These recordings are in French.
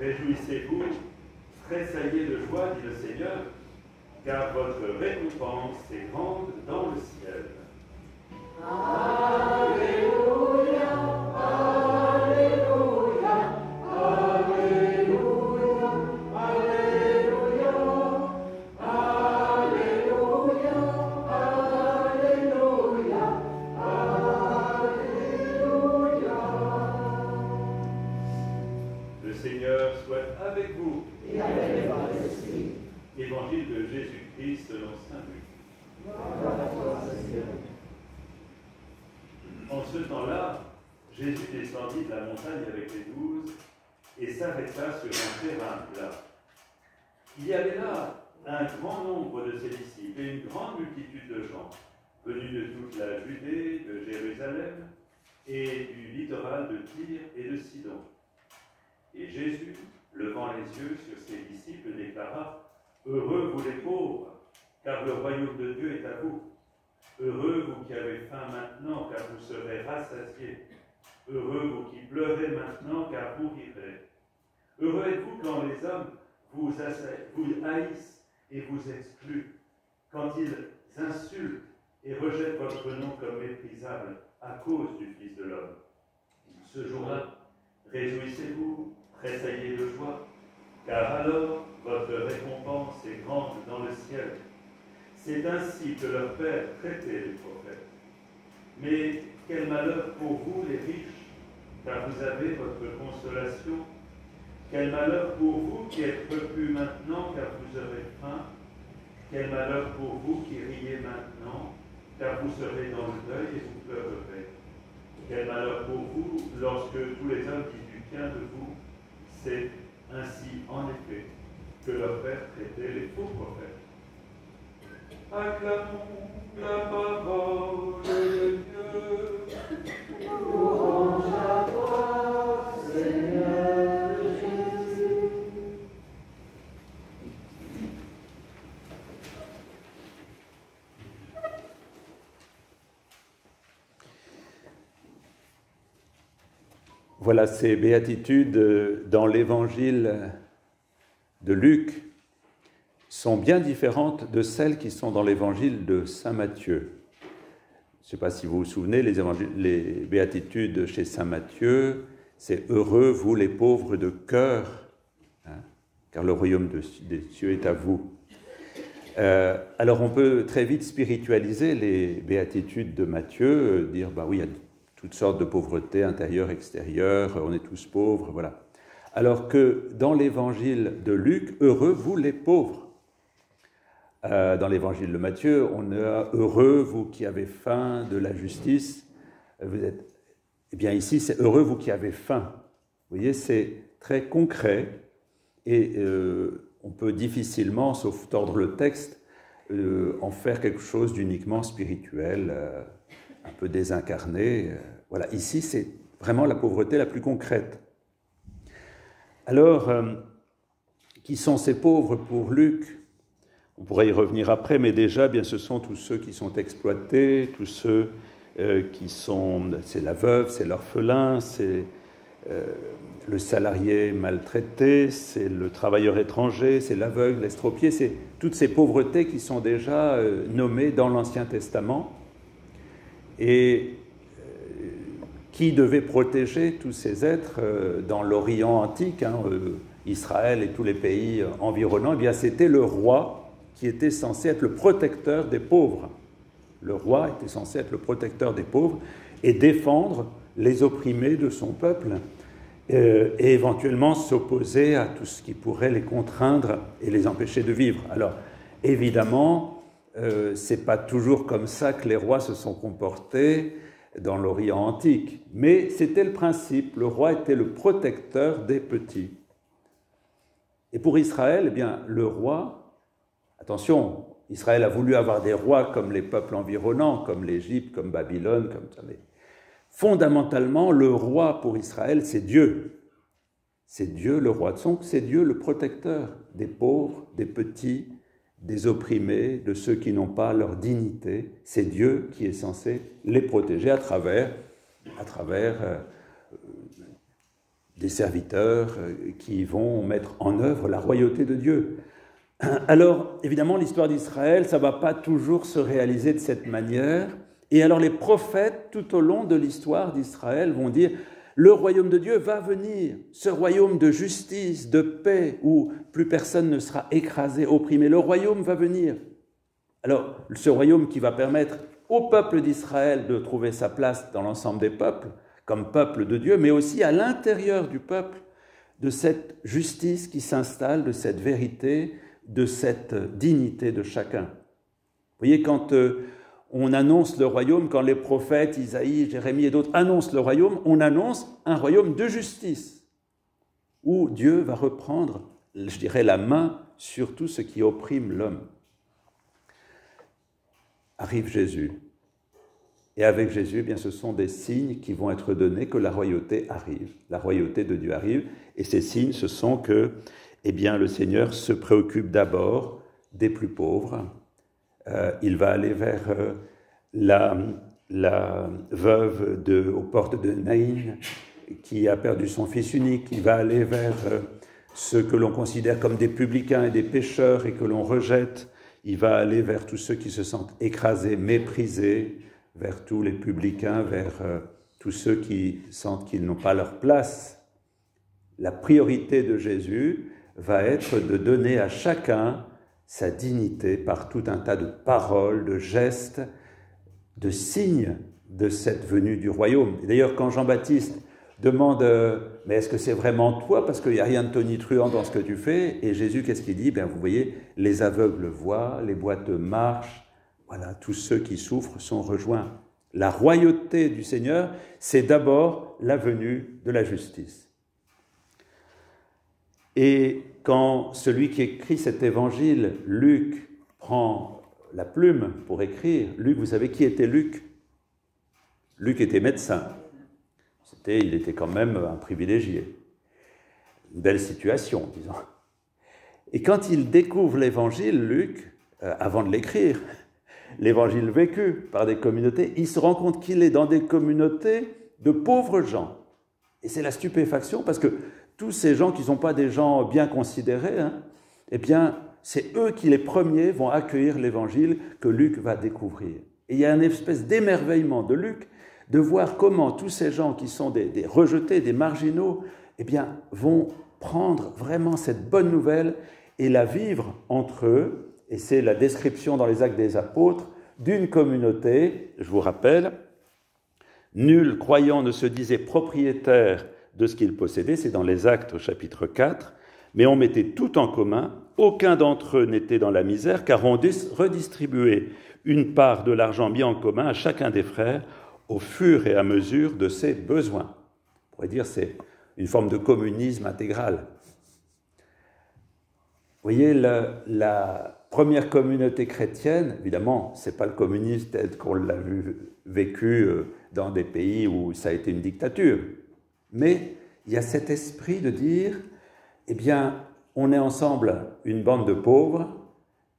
Réjouissez-vous, tressaillez de joie, dit le Seigneur, car votre récompense est grande dans le ciel. Alléluia, Alléluia, Alléluia, Alléluia, Alléluia, Alléluia, Alléluia. Le Seigneur soit avec vous. Et avec votre esprit. Évangile de Jésus-Christ selon saint Luc. Gloire à toi, Seigneur. En ce temps-là, Jésus descendit de la montagne avec les 12 et s'arrêta sur un terrain plat. Il y avait là un grand nombre de ses disciples et une grande multitude de gens, venus de toute la Judée, de Jérusalem et du littoral de Tyr et de Sidon. Et Jésus, levant les yeux sur ses disciples, déclara : Heureux vous les pauvres, car le royaume de Dieu est à vous. Heureux vous qui avez faim maintenant, car vous serez rassasiés. Heureux vous qui pleurez maintenant, car vous rirez. Heureux êtes-vous quand les hommes vous haïssent et vous excluent, quand ils insultent et rejettent votre nom comme méprisable à cause du Fils de l'homme. Ce jour-là, réjouissez-vous, tressaillez de joie, car alors votre récompense est grande dans le ciel. C'est ainsi que leur Père traitait les prophètes. Mais quel malheur pour vous, les riches, car vous avez votre consolation. Quel malheur pour vous qui êtes repus maintenant, car vous aurez faim. Quel malheur pour vous qui riez maintenant, car vous serez dans le deuil et vous pleurerez. Quel malheur pour vous lorsque tous les hommes disent du bien de vous. C'est ainsi, en effet, que leur Père traitait les faux prophètes. Acclamons la parole de Dieu. Louange à toi, Seigneur Jésus. Voilà ces béatitudes dans l'évangile de Luc sont bien différentes de celles qui sont dans l'évangile de saint Matthieu. Je ne sais pas si vous vous souvenez, les béatitudes chez saint Matthieu, c'est « Heureux vous les pauvres de cœur, hein, car le royaume des cieux est à vous ». Alors on peut très vite spiritualiser les béatitudes de Matthieu, dire bah oui, il y a toutes sortes de pauvreté intérieure, extérieure, on est tous pauvres, voilà. Alors que dans l'évangile de Luc, heureux vous les pauvres. Dans l'évangile de Matthieu, on a heureux vous qui avez faim de la justice. Vous êtes, eh bien ici, c'est heureux vous qui avez faim. Vous voyez, c'est très concret et on peut difficilement, sauf tordre le texte, en faire quelque chose d'uniquement spirituel, un peu désincarné. Voilà, ici, c'est vraiment la pauvreté la plus concrète. Alors, qui sont ces pauvres pour Luc ? On pourrait y revenir après, mais déjà, bien, ce sont tous ceux qui sont exploités, tous ceux qui sont... C'est la veuve, c'est l'orphelin, c'est le salarié maltraité, c'est le travailleur étranger, c'est l'aveugle, l'estropié, c'est toutes ces pauvretés qui sont déjà nommées dans l'Ancien Testament et qui devait protéger tous ces êtres dans l'Orient antique, hein, Israël et tous les pays environnants. Eh bien, c'était le roi qui était censé être le protecteur des pauvres. Le roi était censé être le protecteur des pauvres et défendre les opprimés de son peuple et éventuellement s'opposer à tout ce qui pourrait les contraindre et les empêcher de vivre. Alors, évidemment, c'est pas toujours comme ça que les rois se sont comportés dans l'Orient antique, mais c'était le principe. Le roi était le protecteur des petits. Et pour Israël, eh bien, le roi... Attention, Israël a voulu avoir des rois comme les peuples environnants, comme l'Égypte, comme Babylone, comme ça. Mais fondamentalement, le roi pour Israël, c'est Dieu. C'est Dieu le roi. Donc, c'est Dieu le protecteur des pauvres, des petits, des opprimés, de ceux qui n'ont pas leur dignité. C'est Dieu qui est censé les protéger à travers des serviteurs qui vont mettre en œuvre la royauté de Dieu. Alors, évidemment, l'histoire d'Israël, ça ne va pas toujours se réaliser de cette manière. Et alors les prophètes, tout au long de l'histoire d'Israël, vont dire « Le royaume de Dieu va venir, ce royaume de justice, de paix, où plus personne ne sera écrasé, opprimé. Le royaume va venir. » Alors, ce royaume qui va permettre au peuple d'Israël de trouver sa place dans l'ensemble des peuples, comme peuple de Dieu, mais aussi à l'intérieur du peuple, de cette justice qui s'installe, de cette vérité, de cette dignité de chacun. Vous voyez, quand on annonce le royaume, quand les prophètes, Isaïe, Jérémie et d'autres annoncent le royaume, on annonce un royaume de justice, où Dieu va reprendre, je dirais, la main sur tout ce qui opprime l'homme. Arrive Jésus. Et avec Jésus, eh bien, ce sont des signes qui vont être donnés que la royauté arrive. La royauté de Dieu arrive. Et ces signes, ce sont que, eh bien, le Seigneur se préoccupe d'abord des plus pauvres. Il va aller vers la veuve aux portes de Naïn qui a perdu son fils unique. Il va aller vers ceux que l'on considère comme des publicains et des pécheurs et que l'on rejette. Il va aller vers tous ceux qui se sentent écrasés, méprisés, vers tous les publicains, vers tous ceux qui sentent qu'ils n'ont pas leur place. La priorité de Jésus va être de donner à chacun sa dignité par tout un tas de paroles, de gestes, de signes de cette venue du royaume. Et d'ailleurs, quand Jean-Baptiste demande « Mais est-ce que c'est vraiment toi ? Parce qu'il n'y a rien de tonitruant dans ce que tu fais. » Et Jésus, qu'est-ce qu'il dit ? Bien, vous voyez, les aveugles voient, les boiteux marchent. Voilà, tous ceux qui souffrent sont rejoints. La royauté du Seigneur, c'est d'abord la venue de la justice. Et quand celui qui écrit cet évangile, Luc, prend la plume pour écrire, Luc, vous savez qui était Luc ? Luc était médecin. Il était quand même un privilégié. Une belle situation, disons. Et quand il découvre l'évangile, Luc, avant de l'écrire, l'évangile vécu par des communautés, il se rend compte qu'il est dans des communautés de pauvres gens. Et c'est la stupéfaction, parce que tous ces gens qui ne sont pas des gens bien considérés, eh bien, c'est eux qui, les premiers, vont accueillir l'évangile que Luc va découvrir. Et il y a une espèce d'émerveillement de Luc, de voir comment tous ces gens qui sont des rejetés, des marginaux, eh bien, vont prendre vraiment cette bonne nouvelle et la vivre entre eux. Et c'est la description dans les Actes des Apôtres d'une communauté, je vous rappelle, nul croyant ne se disait propriétaire de ce qu'il possédait, c'est dans les Actes au chapitre 4, mais on mettait tout en commun, aucun d'entre eux n'était dans la misère, car on redistribuait une part de l'argent mis en commun à chacun des frères, au fur et à mesure de ses besoins. On pourrait dire c'est une forme de communisme intégral. Vous voyez, la première communauté chrétienne, évidemment, ce n'est pas le communisme tel qu'on l'a vécu dans des pays où ça a été une dictature, mais il y a cet esprit de dire, eh bien, on est ensemble une bande de pauvres,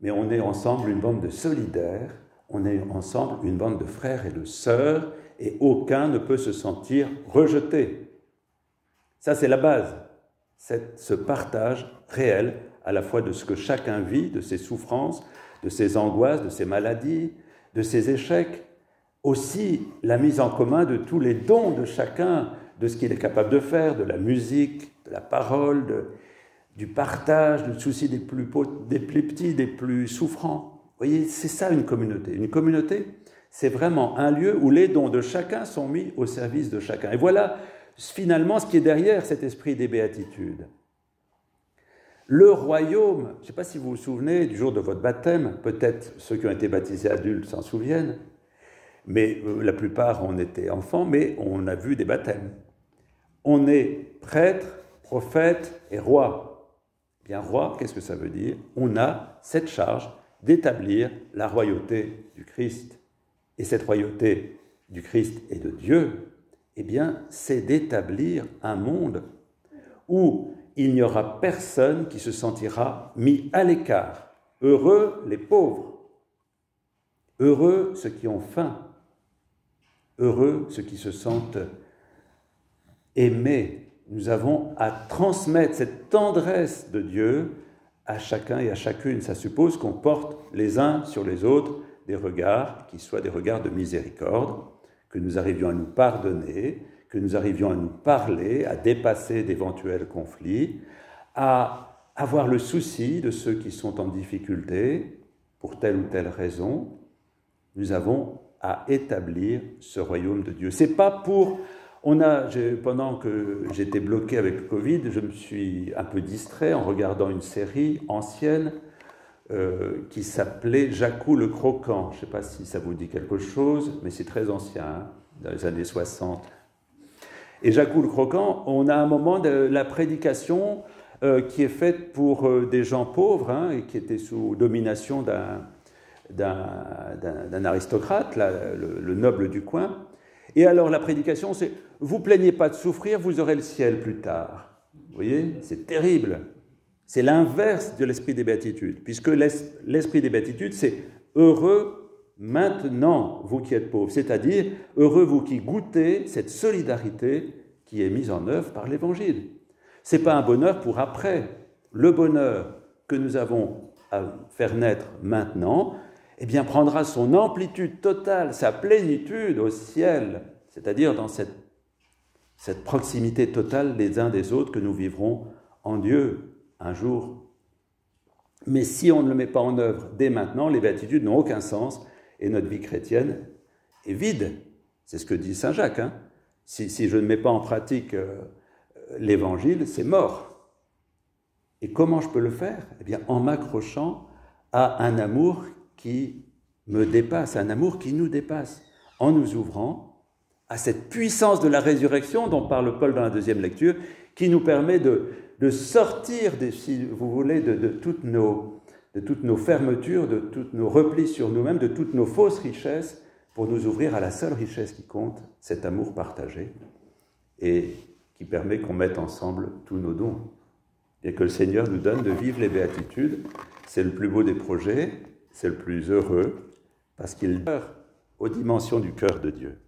mais on est ensemble une bande de solidaires, on est ensemble une bande de frères et de sœurs, et aucun ne peut se sentir rejeté. Ça, c'est la base, ce partage réel, à la fois de ce que chacun vit, de ses souffrances, de ses angoisses, de ses maladies, de ses échecs, aussi la mise en commun de tous les dons de chacun, de ce qu'il est capable de faire, de la musique, de la parole, du partage, du souci des plus petits, des plus souffrants. Vous voyez, c'est ça une communauté. Une communauté, c'est vraiment un lieu où les dons de chacun sont mis au service de chacun. Et voilà finalement ce qui est derrière cet esprit des béatitudes. Le royaume, je ne sais pas si vous vous souvenez du jour de votre baptême, peut-être ceux qui ont été baptisés adultes s'en souviennent, mais la plupart on était enfants, mais on a vu des baptêmes. On est prêtre, prophète et roi. Bien roi, qu'est-ce que ça veut dire ? On a cette charge d'établir la royauté du Christ. Et cette royauté du Christ et de Dieu, eh bien, c'est d'établir un monde où il n'y aura personne qui se sentira mis à l'écart. Heureux les pauvres, heureux ceux qui ont faim, heureux ceux qui se sentent aimés nous avons à transmettre cette tendresse de Dieu à chacun et à chacune. Ça suppose qu'on porte les uns sur les autres des regards qui soient des regards de miséricorde, que nous arrivions à nous pardonner, que nous arrivions à nous parler, à dépasser d'éventuels conflits, à avoir le souci de ceux qui sont en difficulté pour telle ou telle raison. Nous avons à établir ce royaume de Dieu. C'est pas pour... Pendant que j'étais bloqué avec le Covid, je me suis un peu distrait en regardant une série ancienne qui s'appelait Jacou le Croquant. Je ne sais pas si ça vous dit quelque chose, mais c'est très ancien, hein, dans les années 60. Et Jacou le Croquant, on a un moment de la prédication qui est faite pour des gens pauvres, hein, et qui étaient sous domination d'un aristocrate, là, le noble du coin. Et alors la prédication, c'est « Vous plaignez pas de souffrir, vous aurez le ciel plus tard ». Vous voyez, c'est terrible. C'est l'inverse de l'esprit des béatitudes, puisque l'esprit des béatitudes, c'est « Heureux maintenant, vous qui êtes pauvres », c'est-à-dire « Heureux vous qui goûtez cette solidarité qui est mise en œuvre par l'Évangile ». Ce n'est pas un bonheur pour après. Le bonheur que nous avons à faire naître maintenant, eh bien, prendra son amplitude totale, sa plénitude au ciel, c'est-à-dire dans cette proximité totale les uns des autres que nous vivrons en Dieu un jour. Mais si on ne le met pas en œuvre dès maintenant, les béatitudes n'ont aucun sens et notre vie chrétienne est vide. C'est ce que dit saint Jacques, hein. Si je ne mets pas en pratique l'Évangile, c'est mort. Et comment je peux le faire? Eh bien, en m'accrochant à un amour qui me dépasse, un amour qui nous dépasse, en nous ouvrant à cette puissance de la résurrection dont parle Paul dans la deuxième lecture, qui nous permet de sortir, si vous voulez, de toutes nos fermetures, de tous nos replis sur nous-mêmes, de toutes nos fausses richesses, pour nous ouvrir à la seule richesse qui compte, cet amour partagé, et qui permet qu'on mette ensemble tous nos dons. Et que le Seigneur nous donne de vivre les béatitudes, c'est le plus beau des projets, c'est le plus heureux, parce qu'il demeure aux dimensions du cœur de Dieu.